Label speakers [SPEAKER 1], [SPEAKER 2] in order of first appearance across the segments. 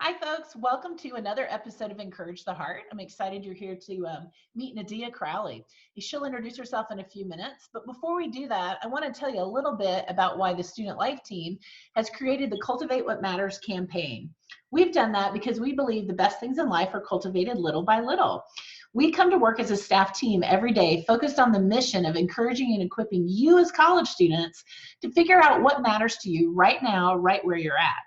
[SPEAKER 1] Hi, folks. Welcome to another episode of Encourage the Heart. I'm excited you're here to meet Nadia Crowley. She'll introduce herself in a few minutes. But before we do that, I want to tell you a little bit about why the Student Life team has created the Cultivate What Matters campaign. We've done that because we believe the best things in life are cultivated little by little. We come to work as a staff team every day focused on the mission of encouraging and equipping you as college students to figure out what matters to you right now, right where you're at.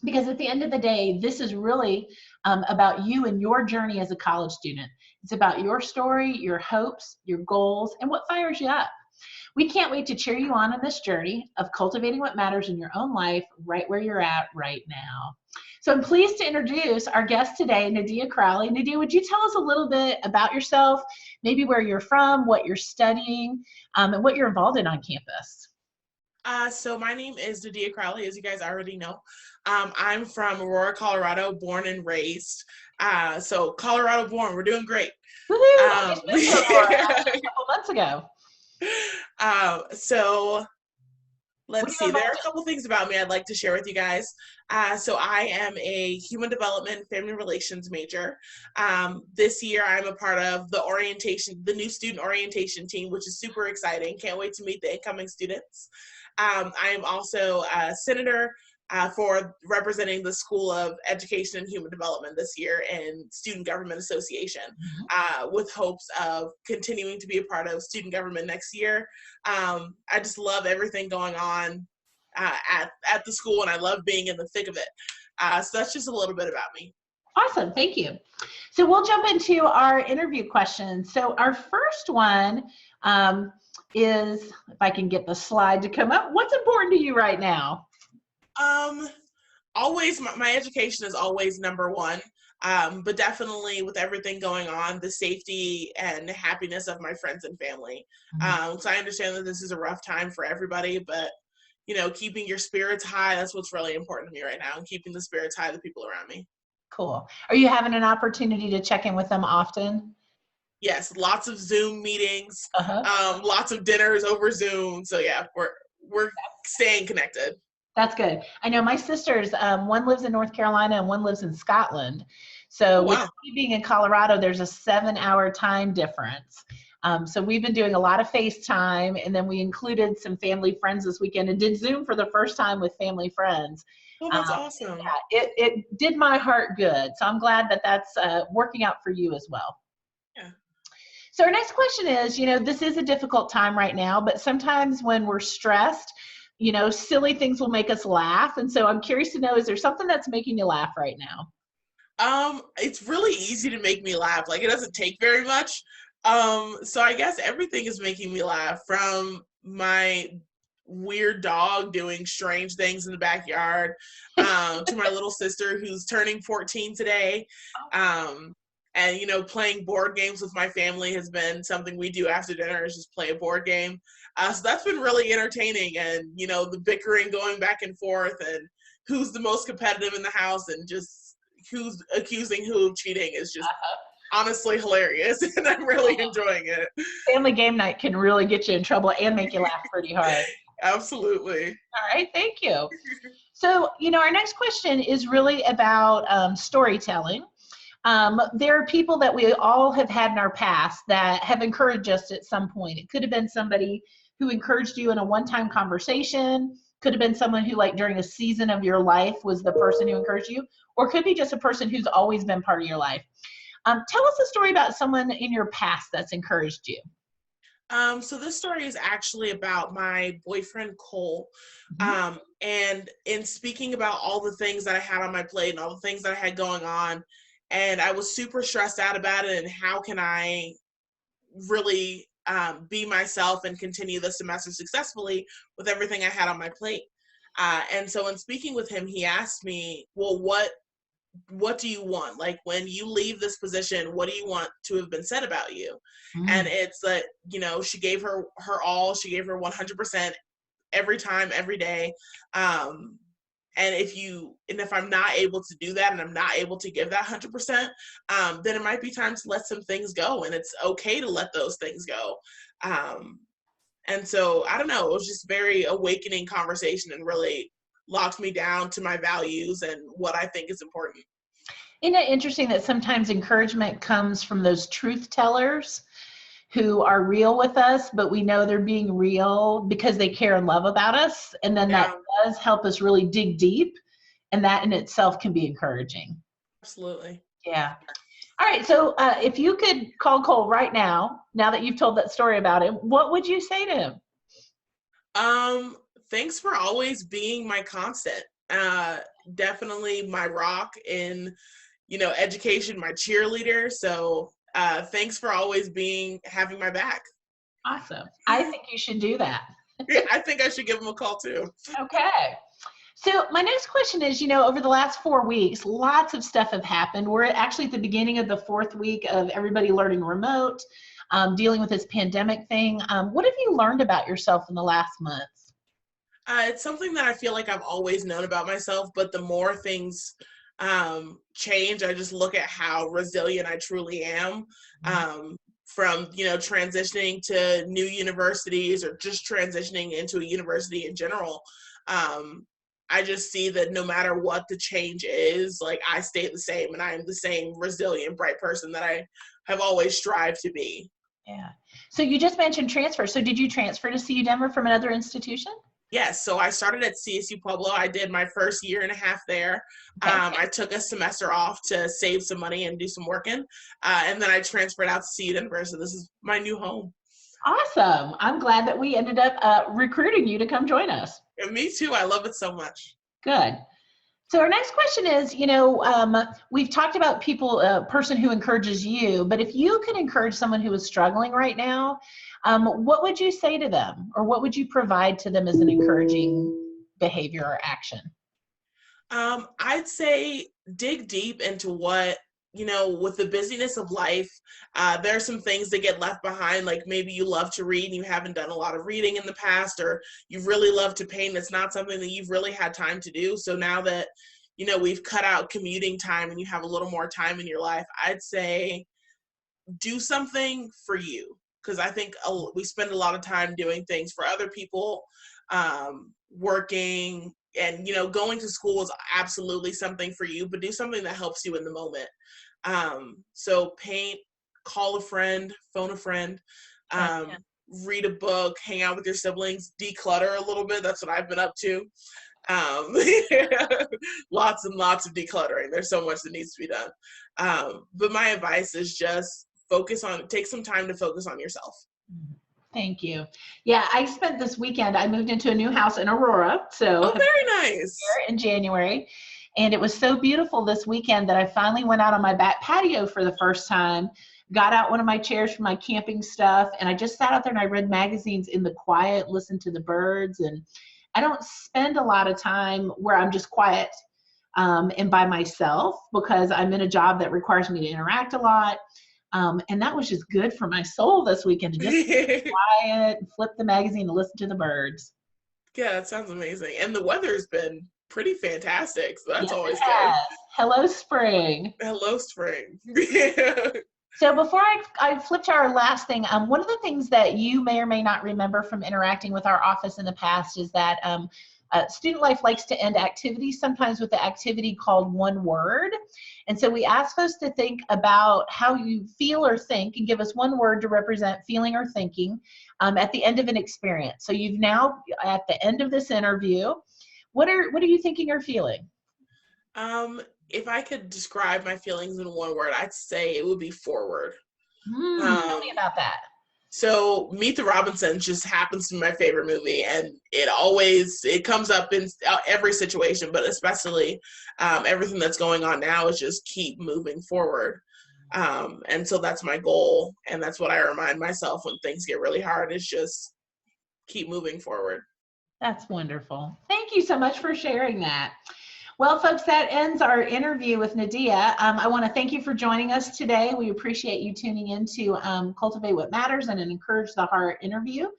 [SPEAKER 1] Because at the end of the day, this is really about you and your journey as a college student. It's about your story, your hopes, your goals, and what fires you up. We can't wait to cheer you on this journey of cultivating what matters in your own life right where you're at right now. So I'm pleased to introduce our guest today, Nadia Crowley. Nadia, would you tell us a little bit about yourself, maybe where you're from, what you're studying, and what you're involved in on campus?
[SPEAKER 2] So my name is Nadia Crowley, as you guys already know. I'm from Aurora, Colorado, born and raised. So Colorado born, we're doing great.
[SPEAKER 1] Woohoo! I just moved to Aurora actually a couple months ago.
[SPEAKER 2] So
[SPEAKER 1] What are
[SPEAKER 2] let's
[SPEAKER 1] you
[SPEAKER 2] see, there are
[SPEAKER 1] involved
[SPEAKER 2] a couple things about me I'd like to share with you guys. So I am a human development family relations major. This year I'm a part of the new student orientation team, which is super exciting. Can't wait to meet the incoming students. I am also a senator for representing the School of Education and Human Development this year in Student Government Association, with hopes of continuing to be a part of student government next year. I just love everything going on at the school, and I love being in the thick of it. So that's just a little bit about me.
[SPEAKER 1] Awesome, thank you. So we'll jump into our interview questions. So our first one is, if I can get the slide to come up, what's important to you right now?
[SPEAKER 2] Always, my education is always number one. But definitely with everything going on, the safety and happiness of my friends and family. So I understand that this is a rough time for everybody, but keeping your spirits high, that's what's really important to me right now, and keeping the spirits high of the people around me.
[SPEAKER 1] Cool. Are you having an opportunity to check in with them often?
[SPEAKER 2] Yes, lots of Zoom meetings,
[SPEAKER 1] Uh-huh.
[SPEAKER 2] lots of dinners over Zoom. So yeah, we're staying connected.
[SPEAKER 1] That's good. I know my sisters, one lives in North Carolina and one lives in Scotland. So
[SPEAKER 2] Oh,
[SPEAKER 1] with
[SPEAKER 2] wow.
[SPEAKER 1] me being in Colorado, there's a 7-hour time difference. So we've been doing a lot of FaceTime, and then we included some family friends this weekend and did Zoom for the first time with family friends.
[SPEAKER 2] Oh, that's awesome.
[SPEAKER 1] Yeah, it did my heart good. So I'm glad that that's working out for you as well.
[SPEAKER 2] Yeah.
[SPEAKER 1] So our next question is, this is a difficult time right now, but sometimes when we're stressed, silly things will make us laugh. And so I'm curious to know, is there something that's making you laugh right now?
[SPEAKER 2] It's really easy to make me laugh. Like, it doesn't take very much. So I guess everything is making me laugh, from my weird dog doing strange things in the backyard, to my little sister who's turning 14 today. And playing board games with my family has been something we do after dinner, is just play a board game. So that's been really entertaining, and the bickering going back and forth, and who's the most competitive in the house, and just who's accusing who of cheating is just honestly hilarious, and I'm really enjoying it.
[SPEAKER 1] Family game night can really get you in trouble and make you laugh pretty hard.
[SPEAKER 2] Absolutely.
[SPEAKER 1] All right, thank you. So, our next question is really about storytelling. There are people that we all have had in our past that have encouraged us at some point. It could have been somebody who encouraged you in a one-time conversation, could have been someone who, like, during a season of your life was the person who encouraged you, or could be just a person who's always been part of your life. Tell us a story about someone in your past that's encouraged you.
[SPEAKER 2] So this story is actually about my boyfriend, Cole. And in speaking about all the things that I had on my plate and all the things that I had going on, and I was super stressed out about it, and how can I really be myself and continue the semester successfully with everything I had on my plate. And so in speaking with him, he asked me, well, what do you want? Like, when you leave this position, what do you want to have been said about you? And it's that, she gave her all, she gave her 100% every time, every day. And if I'm not able to do that, and I'm not able to give that 100%, then it might be time to let some things go, and it's okay to let those things go. And so, I don't know, it was just very awakening conversation, and really locked me down to my values and what I think is important.
[SPEAKER 1] Isn't it interesting that sometimes encouragement comes from those truth tellers who are real with us, but we know they're being real because they care and love about us. And then that
[SPEAKER 2] Yeah,
[SPEAKER 1] does help us really dig deep. And that in itself can be encouraging.
[SPEAKER 2] absolutely.
[SPEAKER 1] Yeah. All right. So if you could call Cole right now that you've told that story about him, what would you say to him?
[SPEAKER 2] Um, Thanks for always being my constant. Uh, Definitely my rock in, education, my cheerleader. So thanks for always having my back.
[SPEAKER 1] Awesome. I think you should do that.
[SPEAKER 2] Yeah, I think I should give him a call too.
[SPEAKER 1] Okay. So my next question is, over the last 4 weeks, lots of stuff have happened. We're actually at the beginning of the 4th week of everybody learning remote, dealing with this pandemic thing. What have you learned about yourself in the last months?
[SPEAKER 2] It's something that I feel like I've always known about myself, but the more things change, I just look at how resilient I truly am. From transitioning to new universities or just transitioning into a university in general, I just see that no matter what the change is, like I stay the same, and I am the same resilient, bright person that I have always strived to be.
[SPEAKER 1] Yeah. So you just mentioned transfer. So did you transfer to CU Denver from another institution?
[SPEAKER 2] Yes, so I started at CSU Pueblo. I did my first year and a half there.
[SPEAKER 1] Okay.
[SPEAKER 2] I took a semester off to save some money and do some working, and then I transferred out to CU Denver. So this is my new home.
[SPEAKER 1] Awesome. I'm glad that we ended up recruiting you to come join us.
[SPEAKER 2] And me too. I love it so much.
[SPEAKER 1] Good. So our next question is, we've talked about people, a person who encourages you, but if you could encourage someone who is struggling right now, what would you say to them, or what would you provide to them as an encouraging behavior or action?
[SPEAKER 2] I'd say dig deep into what, with the busyness of life, there are some things that get left behind. Like maybe you love to read and you haven't done a lot of reading in the past, or you really love to paint. It's not something that you've really had time to do. So now that, we've cut out commuting time and you have a little more time in your life, I'd say do something for you. Because I think we spend a lot of time doing things for other people, working, and going to school is absolutely something for you, but do something that helps you in the moment. So paint, call a friend, phone a friend,
[SPEAKER 1] Yeah.
[SPEAKER 2] read a book, hang out with your siblings, declutter a little bit. That's what I've been up to. um, Lots and lots of decluttering. There's so much that needs to be done. But my advice is just take some time to focus on yourself.
[SPEAKER 1] Thank you. Yeah, I spent this weekend, I moved into a new house in Aurora,
[SPEAKER 2] Oh,
[SPEAKER 1] so
[SPEAKER 2] very nice.
[SPEAKER 1] here in January. And it was so beautiful this weekend that I finally went out on my back patio for the first time, got out one of my chairs for my camping stuff, and I just sat out there and I read magazines in the quiet, listened to the birds. And I don't spend a lot of time where I'm just quiet and by myself, because I'm in a job that requires me to interact a lot. And that was just good for my soul this weekend to just be quiet, flip the magazine, and listen to the birds.
[SPEAKER 2] Yeah, that sounds amazing. And the weather's been pretty fantastic, so that's
[SPEAKER 1] Yes, it
[SPEAKER 2] always good.
[SPEAKER 1] has. Hello, spring.
[SPEAKER 2] Hello, spring. Yeah.
[SPEAKER 1] So before I flip to our last thing, one of the things that you may or may not remember from interacting with our office in the past is that Student Life likes to end activities sometimes with the activity called one word. And so we ask folks to think about how you feel or think and give us one word to represent feeling or thinking at the end of an experience. So you've now, at the end of this interview, what are you thinking or feeling?
[SPEAKER 2] If I could describe my feelings in one word, I'd say it would be forward.
[SPEAKER 1] Tell me
[SPEAKER 2] Um,
[SPEAKER 1] about that.
[SPEAKER 2] so Meet the Robinsons just happens to be my favorite movie, and it comes up in every situation, but especially everything that's going on now is just keep moving forward. And so that's my goal, and that's what I remind myself when things get really hard, is just keep moving forward.
[SPEAKER 1] That's wonderful. Thank you so much for sharing that. Well, folks, that ends our interview with Nadia. I want to thank you for joining us today. We appreciate you tuning in to Cultivate What Matters and an Encourage the Heart interview.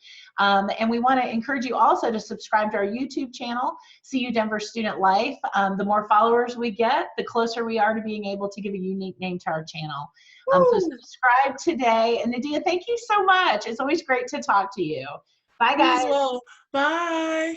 [SPEAKER 1] And we want to encourage you also to subscribe to our YouTube channel, CU Denver Student Life. The more followers we get, the closer we are to being able to give a unique name to our channel. So subscribe today. And Nadia, thank you so much. It's always great to talk to you. Bye,
[SPEAKER 2] You as
[SPEAKER 1] guys.
[SPEAKER 2] well. Bye.